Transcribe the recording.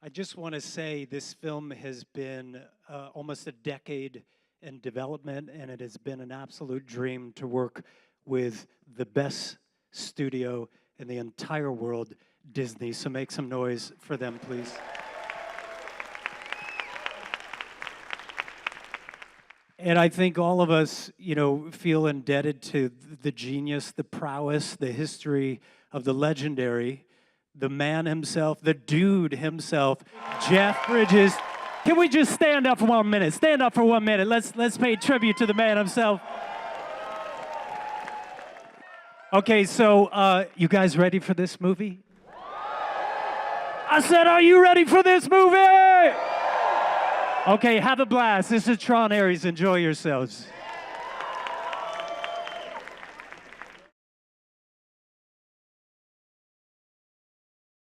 I just want to say this film has been almost a decade in development, and it has been an absolute dream to work with the best studio in the entire world, Disney. So make some noise for them, please. And I think all of us, feel indebted to the genius, the prowess, the history of the legendary, the man himself, the dude himself, Jeff Bridges. Can we just stand up for 1 minute? Stand up for 1 minute. Let's pay tribute to the man himself. Okay, so you guys ready for this movie? I said, are you ready for this movie? Okay, have a blast. This is Tron Aries. Enjoy yourselves.